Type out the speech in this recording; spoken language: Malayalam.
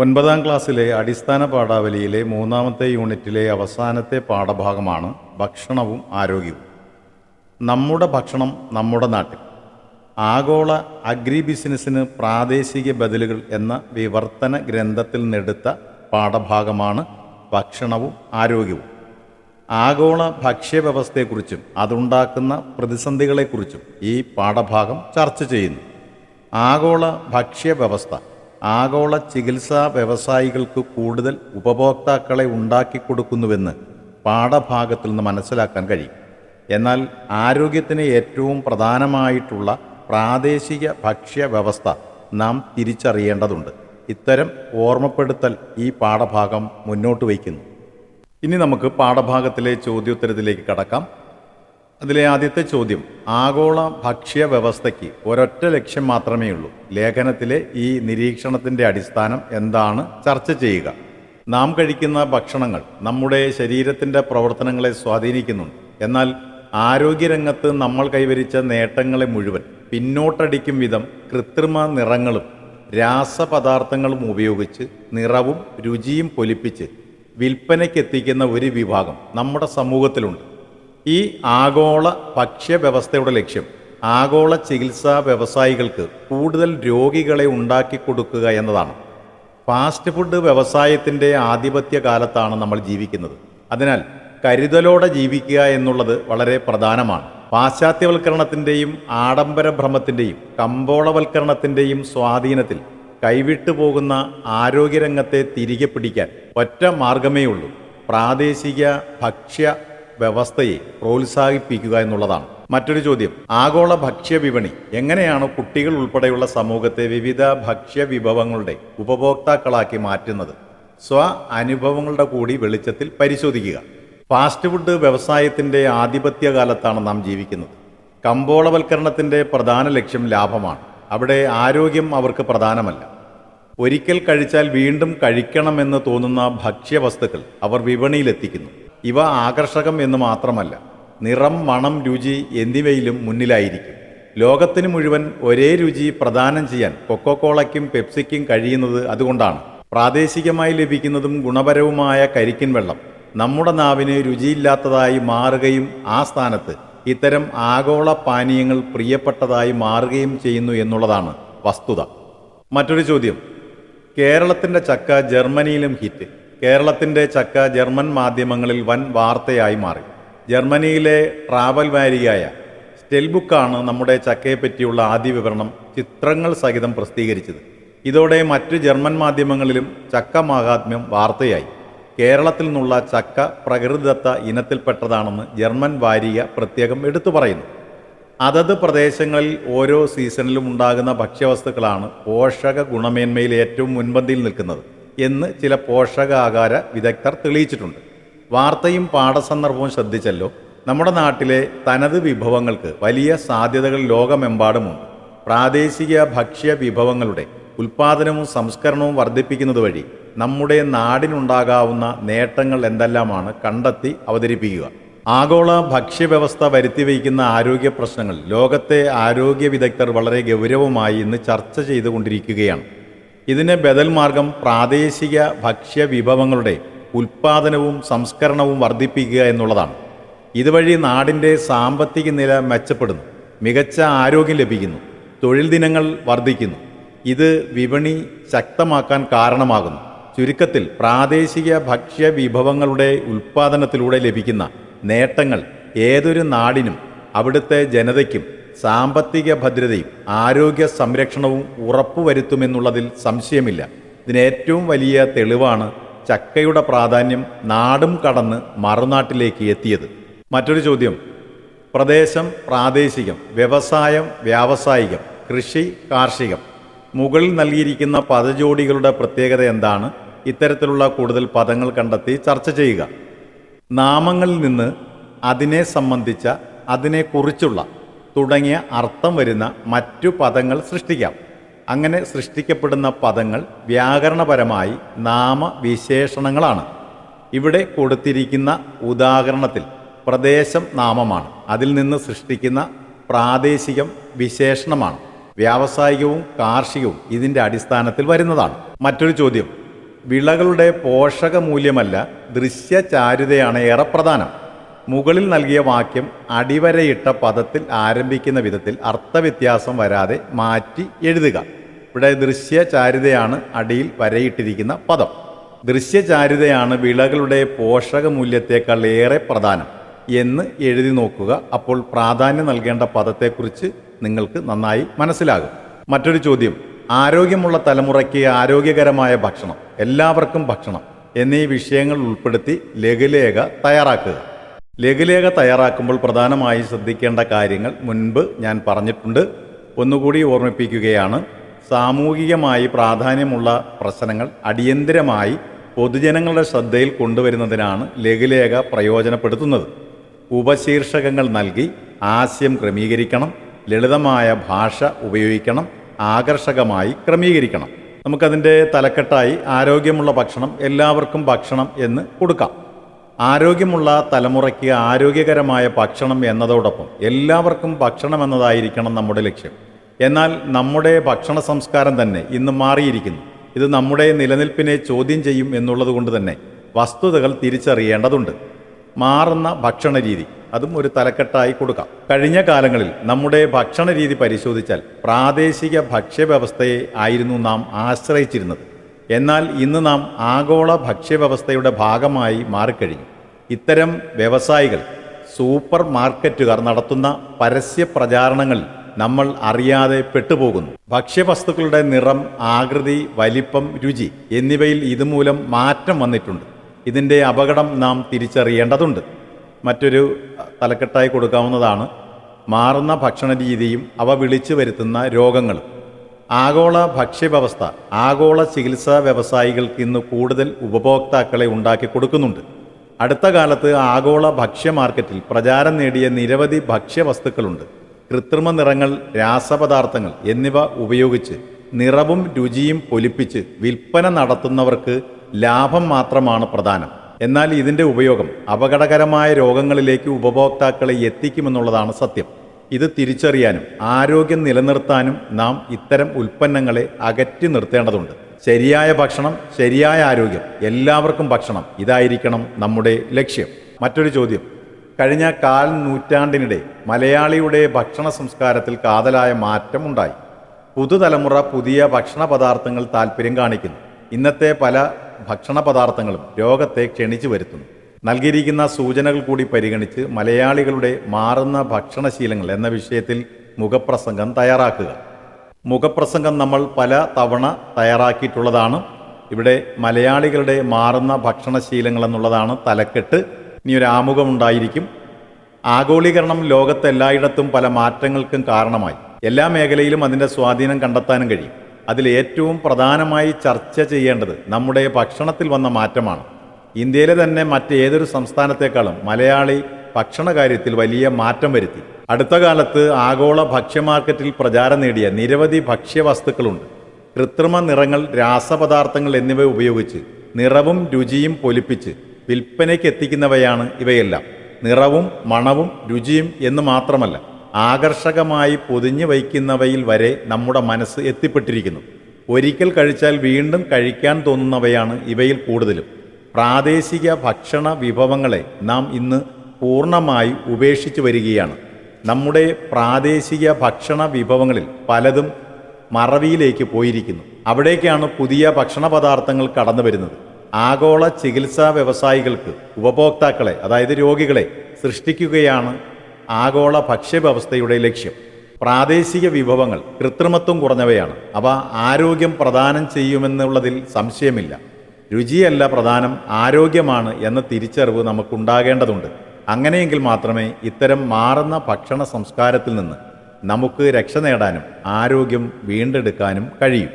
9ാം ക്ലാസ്സിലെ അടിസ്ഥാന പാഠാവലിയിലെ 3ാമത്തെ യൂണിറ്റിലെ അവസാനത്തെ പാഠഭാഗമാണ് ഭക്ഷണവും ആരോഗ്യവും. നമ്മുടെ ഭക്ഷണം നമ്മുടെ നാട്ടിൽ. ആഗോള അഗ്രി ബിസിനസ്സിന് പ്രാദേശിക ബദലുകൾ എന്ന വിവർത്തന ഗ്രന്ഥത്തിൽ നിന്നെടുത്ത പാഠഭാഗമാണ് ഭക്ഷണവും ആരോഗ്യവും. ആഗോള ഭക്ഷ്യവ്യവസ്ഥയെക്കുറിച്ചും അതുണ്ടാക്കുന്ന പ്രതിസന്ധികളെക്കുറിച്ചും ഈ പാഠഭാഗം ചർച്ച ചെയ്യുന്നു. ആഗോള ഭക്ഷ്യവ്യവസ്ഥ ആഗോള ചികിത്സാ വ്യവസായികൾക്ക് കൂടുതൽ ഉപഭോക്താക്കളെ ഉണ്ടാക്കിക്കൊടുക്കുന്നുവെന്ന് പാഠഭാഗത്തിൽ നിന്ന് മനസ്സിലാക്കാൻ കഴിയും. എന്നാൽ ആരോഗ്യത്തിന് ഏറ്റവും പ്രധാനമായിട്ടുള്ള പ്രാദേശിക ഭക്ഷ്യവ്യവസ്ഥ നാം തിരിച്ചറിയേണ്ടതുണ്ട്. ഇത്തരം ഓർമ്മപ്പെടുത്തൽ ഈ പാഠഭാഗം മുന്നോട്ട് വയ്ക്കുന്നു. ഇനി നമുക്ക് പാഠഭാഗത്തിലെ ചോദ്യോത്തരത്തിലേക്ക് കടക്കാം. അതിലെ ആദ്യത്തെ ചോദ്യം, ആഗോള ഭക്ഷ്യവ്യവസ്ഥയ്ക്ക് ഒരൊറ്റ ലക്ഷ്യം മാത്രമേ ഉള്ളൂ. ലേഖനത്തിലെ ഈ നിരീക്ഷണത്തിൻ്റെ അടിസ്ഥാനം എന്താണ് ചർച്ച ചെയ്യുക. നാം കഴിക്കുന്ന ഭക്ഷണങ്ങൾ നമ്മുടെ ശരീരത്തിൻ്റെ പ്രവർത്തനങ്ങളെ സ്വാധീനിക്കുന്നുണ്ട്. എന്നാൽ ആരോഗ്യരംഗത്ത് നമ്മൾ കൈവരിച്ച നേട്ടങ്ങളെ മുഴുവൻ പിന്നോട്ടടിക്കും വിധം കൃത്രിമ നിറങ്ങളും രാസപദാർത്ഥങ്ങളും ഉപയോഗിച്ച് നിറവും രുചിയും പൊലിപ്പിച്ച് വിൽപ്പനയ്ക്കെത്തിക്കുന്ന ഒരു വിഭാഗം നമ്മുടെ സമൂഹത്തിലുണ്ട്. ഈ ആഗോള ഭക്ഷ്യവ്യവസ്ഥയുടെ ലക്ഷ്യം ആഗോള ചികിത്സാ വ്യവസായികൾക്ക് കൂടുതൽ രോഗികളെ ഉണ്ടാക്കിക്കൊടുക്കുക എന്നതാണ്. ഫാസ്റ്റ് ഫുഡ് വ്യവസായത്തിൻ്റെ ആധിപത്യ കാലത്താണ് നമ്മൾ ജീവിക്കുന്നത്. അതിനാൽ കരുതലോടെ ജീവിക്കുക എന്നുള്ളത് വളരെ പ്രധാനമാണ്. പാശ്ചാത്യവൽക്കരണത്തിൻ്റെയും ആഡംബരഭ്രമത്തിൻ്റെയും കമ്പോളവൽക്കരണത്തിൻ്റെയും സ്വാധീനത്തിൽ കൈവിട്ടു പോകുന്ന ആരോഗ്യരംഗത്തെ തിരികെ പിടിക്കാൻ ഒറ്റ മാർഗമേ ഉള്ളൂ: പ്രാദേശിക ഭക്ഷ്യ വ്യവസ്ഥയെ പ്രോത്സാഹിപ്പിക്കുക എന്നുള്ളതാണ്. മറ്റൊരു ചോദ്യം, ആഗോള ഭക്ഷ്യവിപണി എങ്ങനെയാണ് കുട്ടികൾ ഉൾപ്പെടെയുള്ള സമൂഹത്തെ വിവിധ ഭക്ഷ്യവിഭവങ്ങളുടെ ഉപഭോക്താക്കളാക്കി മാറ്റുന്നത്? സ്വ അനുഭവങ്ങളുടെ കൂടി വെളിച്ചത്തിൽ പരിശോധിക്കുക. ഫാസ്റ്റ് ഫുഡ് വ്യവസായത്തിൻ്റെ ആധിപത്യകാലത്താണ് നാം ജീവിക്കുന്നത്. കമ്പോളവൽക്കരണത്തിൻ്റെ പ്രധാന ലക്ഷ്യം ലാഭമാണ്. അവിടെ ആരോഗ്യം അവർക്ക് പ്രധാനമല്ല. ഒരിക്കൽ കഴിച്ചാൽ വീണ്ടും കഴിക്കണമെന്ന് തോന്നുന്ന ഭക്ഷ്യവസ്തുക്കൾ അവർ വിപണിയിലെത്തിക്കുന്നു. ഇവ ആകർഷകം എന്ന് മാത്രമല്ല, നിറം, മണം, രുചി എന്നിവയിലും മുന്നിലായിരിക്കും. ലോകത്തിന് മുഴുവൻ ഒരേ രുചി പ്രദാനം ചെയ്യാൻ കൊക്കോകോളയ്ക്കും പെപ്സിക്കും കഴിയുന്നത് അതുകൊണ്ടാണ്. പ്രാദേശികമായി ലഭിക്കുന്നതും ഗുണപരവുമായ കരിക്കിൻ വെള്ളം നമ്മുടെ നാവിന് രുചിയില്ലാത്തതായി മാറുകയും ആ സ്ഥാനത്ത് ഇത്തരം ആഗോള പാനീയങ്ങൾ പ്രിയപ്പെട്ടതായി മാറുകയും ചെയ്യുന്നു എന്നുള്ളതാണ് വസ്തുത. മറ്റൊരു ചോദ്യം, കേരളത്തിൻ്റെ ചക്ക ജർമ്മനിയിലും ഹിറ്റ്. കേരളത്തിൻ്റെ ചക്ക ജർമ്മൻ മാധ്യമങ്ങളിൽ വൻ വാർത്തയായി മാറി. ജർമ്മനിയിലെ ട്രാവൽ വാരികയായ സ്റ്റെൽബുക്കാണ് നമ്മുടെ ചക്കയെപ്പറ്റിയുള്ള ആദ്യ വിവരണം ചിത്രങ്ങൾ സഹിതം പ്രസിദ്ധീകരിച്ചത്. ഇതോടെ മറ്റു ജർമ്മൻ മാധ്യമങ്ങളിലും ചക്ക മാഹാത്മ്യം വാർത്തയായി. കേരളത്തിൽ നിന്നുള്ള ചക്ക പ്രകൃതിദത്ത ഇനത്തിൽപ്പെട്ടതാണെന്ന് ജർമ്മൻ വാരിക പ്രത്യേകം എടുത്തു പറയുന്നു. അതത് പ്രദേശങ്ങളിൽ ഓരോ സീസണിലും ഉണ്ടാകുന്ന ഭക്ഷ്യവസ്തുക്കളാണ് പോഷക ഗുണമേന്മയിൽ ഏറ്റവും മുൻപന്തിയിൽ നിൽക്കുന്നത് എന്ന് ചില പോഷകാഹാര വിദഗ്ധർ തെളിയിച്ചിട്ടുണ്ട്. വാർത്തയും പാഠസന്ദർഭവും ശ്രദ്ധിച്ചല്ലോ. നമ്മുടെ നാട്ടിലെ തനത് വിഭവങ്ങൾക്ക് വലിയ സാധ്യതകൾ ലോകമെമ്പാടുമുണ്ട്. പ്രാദേശിക ഭക്ഷ്യ വിഭവങ്ങളുടെ ഉൽപ്പാദനവും സംസ്കരണവും വർദ്ധിപ്പിക്കുന്നത് വഴി നമ്മുടെ നാടിനുണ്ടാകാവുന്ന നേട്ടങ്ങൾ എന്തെല്ലാമാണ് കണ്ടെത്തി അവതരിപ്പിക്കുക. ആഗോള ഭക്ഷ്യവ്യവസ്ഥ വരുത്തിവയ്ക്കുന്ന ആരോഗ്യ പ്രശ്നങ്ങൾ ലോകത്തെ ആരോഗ്യ വിദഗ്ധർ വളരെ ഗൗരവമായി ഇന്ന് ചർച്ച ചെയ്തുകൊണ്ടിരിക്കുകയാണ്. ഇതിന് ബദൽ മാർഗം പ്രാദേശിക ഭക്ഷ്യ വിഭവങ്ങളുടെ ഉൽപ്പാദനവും സംസ്കരണവും വർദ്ധിപ്പിക്കുക എന്നുള്ളതാണ്. ഇതുവഴി നാടിൻ്റെ സാമ്പത്തിക നില മെച്ചപ്പെടുന്നു, മികച്ച ആരോഗ്യം ലഭിക്കുന്നു, തൊഴിൽ ദിനങ്ങൾ വർദ്ധിക്കുന്നു. ഇത് വിപണി ശക്തമാക്കാൻ കാരണമാകുന്നു. ചുരുക്കത്തിൽ പ്രാദേശിക ഭക്ഷ്യ വിഭവങ്ങളുടെ ഉൽപ്പാദനത്തിലൂടെ ലഭിക്കുന്ന നേട്ടങ്ങൾ ഏതൊരു നാടിനും അവിടുത്തെ ജനതയ്ക്കും സാമ്പത്തിക ഭദ്രതയും ആരോഗ്യ സംരക്ഷണവും ഉറപ്പുവരുത്തുമെന്നുള്ളതിൽ സംശയമില്ല. ഇതിനേറ്റവും വലിയ തെളിവാണ് ചക്കയുടെ പ്രാധാന്യം നാടും കടന്ന് മറുനാട്ടിലേക്ക് എത്തിയത്. മറ്റൊരു ചോദ്യം, പ്രദേശം പ്രാദേശികം, വ്യവസായം വ്യാവസായികം, കൃഷി കാർഷികം. മുകളിൽ നൽകിയിരിക്കുന്ന പദജോഡികളുടെ പ്രത്യേകത എന്താണ്? ഇത്തരത്തിലുള്ള കൂടുതൽ പദങ്ങൾ കണ്ടെത്തി ചർച്ച ചെയ്യുക. നാമങ്ങളിൽ നിന്ന് അതിനെ സംബന്ധിച്ച, അതിനെക്കുറിച്ചുള്ള തുടങ്ങിയ അർത്ഥം വരുന്ന മറ്റു പദങ്ങൾ സൃഷ്ടിക്കാം. അങ്ങനെ സൃഷ്ടിക്കപ്പെടുന്ന പദങ്ങൾ വ്യാകരണപരമായി നാമവിശേഷണങ്ങളാണ്. ഇവിടെ കൊടുത്തിരിക്കുന്ന ഉദാഹരണത്തിൽ പ്രദേശം നാമമാണ്. അതിൽ നിന്ന് സൃഷ്ടിക്കുന്ന പ്രാദേശികം വിശേഷണമാണ്. വ്യാവസായികവും കാർഷികവും ഇതിൻ്റെ അടിസ്ഥാനത്തിൽ വരുന്നതാണ്. മറ്റൊരു ചോദ്യം, വിളകളുടെ പോഷകമൂല്യമല്ല, ദൃശ്യചാരുതയാണ് ഏറെ പ്രധാനം. മുകളിൽ നൽകിയ വാക്യം അടിവരയിട്ട പദത്തിൽ ആരംഭിക്കുന്ന വിധത്തിൽ അർത്ഥവ്യത്യാസം വരാതെ മാറ്റി എഴുതുക. ഇവിടെ ദൃശ്യചാരുതയാണ് അടിയിൽ വരയിട്ടിരിക്കുന്ന പദം. ദൃശ്യചാരുതയാണ് വിളകളുടെ പോഷകമൂല്യത്തേക്കാൾ ഏറെ പ്രധാനം എന്ന് എഴുതി നോക്കുക. അപ്പോൾ പ്രാധാന്യം നൽകേണ്ട പദത്തെക്കുറിച്ച് നിങ്ങൾക്ക് നന്നായി മനസ്സിലാകും. മറ്റൊരു ചോദ്യം, ആരോഗ്യമുള്ള തലമുറയ്ക്ക് ആരോഗ്യകരമായ ഭക്ഷണം, എല്ലാവർക്കും ഭക്ഷണം എന്നീ വിഷയങ്ങൾ ഉൾപ്പെടുത്തി ലഘുലേഖ തയ്യാറാക്കുക. ലഘുലേഖ തയ്യാറാക്കുമ്പോൾ പ്രധാനമായി ശ്രദ്ധിക്കേണ്ട കാര്യങ്ങൾ മുൻപ് ഞാൻ പറഞ്ഞിട്ടുണ്ട്. ഒന്നുകൂടി ഓർമ്മിപ്പിക്കുകയാണ്. സാമൂഹികമായി പ്രാധാന്യമുള്ള പ്രശ്നങ്ങൾ അടിയന്തരമായി പൊതുജനങ്ങളുടെ ശ്രദ്ധയിൽ കൊണ്ടുവരുന്നതിനാണ് ലഘുലേഖ പ്രയോജനപ്പെടുത്തുന്നത്. ഉപശീർഷകങ്ങൾ നൽകി ആശയം ക്രമീകരിക്കണം, ലളിതമായ ഭാഷ ഉപയോഗിക്കണം, ആകർഷകമായി ക്രമീകരിക്കണം. നമുക്കതിൻ്റെ തലക്കെട്ടായി ആരോഗ്യമുള്ള ഭക്ഷണം, എല്ലാവർക്കും ഭക്ഷണം എന്ന് കൊടുക്കാം. ആരോഗ്യമുള്ള തലമുറയ്ക്ക് ആരോഗ്യകരമായ ഭക്ഷണം എന്നതോടൊപ്പം എല്ലാവർക്കും ഭക്ഷണം എന്നതായിരിക്കണം നമ്മുടെ ലക്ഷ്യം. എന്നാൽ നമ്മുടെ ഭക്ഷണ സംസ്കാരം തന്നെ ഇന്ന് മാറിയിരിക്കുന്നു. ഇത് നമ്മുടെ നിലനിൽപ്പിനെ ചോദ്യം ചെയ്യും എന്നുള്ളത് കൊണ്ട് തന്നെ വസ്തുതകൾ തിരിച്ചറിയേണ്ടതുണ്ട്. മാറുന്ന ഭക്ഷണ രീതി, അതും ഒരു തലക്കെട്ടായി കൊടുക്കാം. കഴിഞ്ഞ കാലങ്ങളിൽ നമ്മുടെ ഭക്ഷണ രീതി പരിശോധിച്ചാൽ പ്രാദേശിക ഭക്ഷ്യവ്യവസ്ഥയെ ആയിരുന്നു നാം ആശ്രയിച്ചിരുന്നത്. എന്നാൽ ഇന്ന് നാം ആഗോള ഭക്ഷ്യവ്യവസ്ഥയുടെ ഭാഗമായി മാറിക്കഴിഞ്ഞു. ഇത്തരം വ്യവസായികൾ, സൂപ്പർ മാർക്കറ്റുകാർ നടത്തുന്ന പരസ്യ പ്രചാരണങ്ങളിൽ നമ്മൾ അറിയാതെ പെട്ടുപോകുന്നു. ഭക്ഷ്യവസ്തുക്കളുടെ നിറം, ആകൃതി, വലിപ്പം, രുചി എന്നിവയിൽ ഇതുമൂലം മാറ്റം വന്നിട്ടുണ്ട്. ഇതിൻ്റെ അപകടം നാം തിരിച്ചറിയേണ്ടതുണ്ട്. മറ്റൊരു തലക്കെട്ടായി കൊടുക്കാവുന്നതാണ് മാറുന്ന ഭക്ഷണ രീതിയും അവ വിളിച്ചു വരുത്തുന്ന രോഗങ്ങളും. ആഗോള ഭക്ഷ്യവ്യവസ്ഥ, ആഗോള ചികിത്സാ വ്യവസായികൾക്ക് ഇന്ന് കൂടുതൽ ഉപഭോക്താക്കളെ ഉണ്ടാക്കി കൊടുക്കുന്നുണ്ട്. അടുത്ത കാലത്ത് ആഗോള ഭക്ഷ്യ മാർക്കറ്റിൽ പ്രചാരം നേടിയ നിരവധി ഭക്ഷ്യവസ്തുക്കളുണ്ട്. കൃത്രിമ നിറങ്ങൾ, രാസപദാർത്ഥങ്ങൾ എന്നിവ ഉപയോഗിച്ച് നിറവും രുചിയും പൊലിപ്പിച്ച് വിൽപ്പന നടത്തുന്നവർക്ക് ലാഭം മാത്രമാണ് പ്രധാനം. എന്നാൽ ഇതിൻ്റെ ഉപയോഗം അപകടകരമായ രോഗങ്ങളിലേക്ക് ഉപഭോക്താക്കളെ എത്തിക്കുമെന്നുള്ളതാണ് സത്യം. ഇത് തിരിച്ചറിയാനും ആരോഗ്യം നിലനിർത്താനും നാം ഇത്തരം ഉൽപ്പന്നങ്ങളെ അകറ്റി നിർത്തേണ്ടതുണ്ട്. ശരിയായ ഭക്ഷണം, ശരിയായ ആരോഗ്യം, എല്ലാവർക്കും ഭക്ഷണം, ഇതായിരിക്കണം നമ്മുടെ ലക്ഷ്യം. മറ്റൊരു ചോദ്യം, കഴിഞ്ഞ കാൽ നൂറ്റാണ്ടിനിടെ മലയാളിയുടെ ഭക്ഷണ സംസ്കാരത്തിൽ കാതലായ മാറ്റം ഉണ്ടായി. പുതുതലമുറ പുതിയ ഭക്ഷണ പദാർത്ഥങ്ങൾ താല്പര്യം കാണിക്കുന്നു. ഇന്നത്തെ പല ഭക്ഷണ പദാർത്ഥങ്ങളും രോഗത്തെ ക്ഷണിച്ചു വരുത്തുന്നു. നൽകിയിരിക്കുന്ന സൂചനകൾ കൂടി പരിഗണിച്ച് മലയാളികളുടെ മാറുന്ന ഭക്ഷണശീലങ്ങൾ എന്ന വിഷയത്തിൽ മുഖപ്രസംഗം തയ്യാറാക്കുക. മുഖപ്രസംഗം നമ്മൾ പല തവണ തയ്യാറാക്കിയിട്ടുള്ളതാണ്. ഇവിടെ മലയാളികളുടെ മാറുന്ന ഭക്ഷണശീലങ്ങൾ എന്നുള്ളതാണ് തലക്കെട്ട്. ഇനി ഒരു ആമുഖമുണ്ടായിരിക്കും. ആഗോളീകരണം ലോകത്തെല്ലായിടത്തും പല മാറ്റങ്ങൾക്കും കാരണമായി. എല്ലാ മേഖലയിലും അതിൻ്റെ സ്വാധീനം കണ്ടെത്താനും കഴിയും. അതിൽ ഏറ്റവും പ്രധാനമായി ചർച്ച ചെയ്യേണ്ടത് നമ്മുടെ ഭക്ഷണത്തിൽ വന്ന മാറ്റമാണ്. ഇന്ത്യയിലെ തന്നെ മറ്റേതൊരു സംസ്ഥാനത്തേക്കാളും മലയാളി ഭക്ഷണകാര്യത്തിൽ വലിയ മാറ്റം വരുത്തി. അടുത്ത കാലത്ത് ആഗോള ഭക്ഷ്യ മാർക്കറ്റിൽ പ്രചാരം നേടിയ നിരവധി ഭക്ഷ്യവസ്തുക്കളുണ്ട്. കൃത്രിമ നിറങ്ങൾ, രാസപദാർത്ഥങ്ങൾ എന്നിവ ഉപയോഗിച്ച് നിറവും രുചിയും പൊലിപ്പിച്ച് വിൽപ്പനയ്ക്ക് എത്തിക്കുന്നവയാണ് ഇവയെല്ലാം. നിറവും മണവും രുചിയും എന്ന് മാത്രമല്ല, ആകർഷകമായി പൊതിഞ്ഞു വയ്ക്കുന്നവയിൽ വരെ നമ്മുടെ മനസ്സ് എത്തിപ്പെട്ടിരിക്കുന്നു. ഒരിക്കൽ കഴിച്ചാൽ വീണ്ടും കഴിക്കാൻ തോന്നുന്നവയാണ് ഇവയിൽ കൂടുതലും. പ്രാദേശിക ഭക്ഷണ വിഭവങ്ങളെ നാം ഇന്ന് പൂർണ്ണമായി ഉപേക്ഷിച്ചു വരികയാണ്. നമ്മുടെ പ്രാദേശിക ഭക്ഷണ വിഭവങ്ങളിൽ പലതും മറവിയിലേക്ക് പോയിരിക്കുന്നു. അവിടേക്കാണ് പുതിയ ഭക്ഷണ പദാർത്ഥങ്ങൾ കടന്നു വരുന്നത്. ആഗോള ചികിത്സാ വ്യവസായികൾക്ക് ഉപഭോക്താക്കളെ, അതായത് രോഗികളെ സൃഷ്ടിക്കുകയാണ് ആഗോള ഭക്ഷ്യവ്യവസ്ഥയുടെ ലക്ഷ്യം. പ്രാദേശിക വിഭവങ്ങൾ കൃത്രിമത്വം കുറഞ്ഞവയാണ്. അവ ആരോഗ്യം പ്രദാനം ചെയ്യുമെന്നുള്ളതിൽ സംശയമില്ല. രുചിയല്ല പ്രധാനം, ആരോഗ്യമാണ് എന്ന തിരിച്ചറിവ് നമുക്കുണ്ടാകേണ്ടതുണ്ട്. അങ്ങനെയെങ്കിൽ മാത്രമേ ഇത്തരം മാറുന്ന ഭക്ഷണ സംസ്കാരത്തിൽ നിന്ന് നമുക്ക് രക്ഷ നേടാനും ആരോഗ്യം വീണ്ടെടുക്കാനും കഴിയും.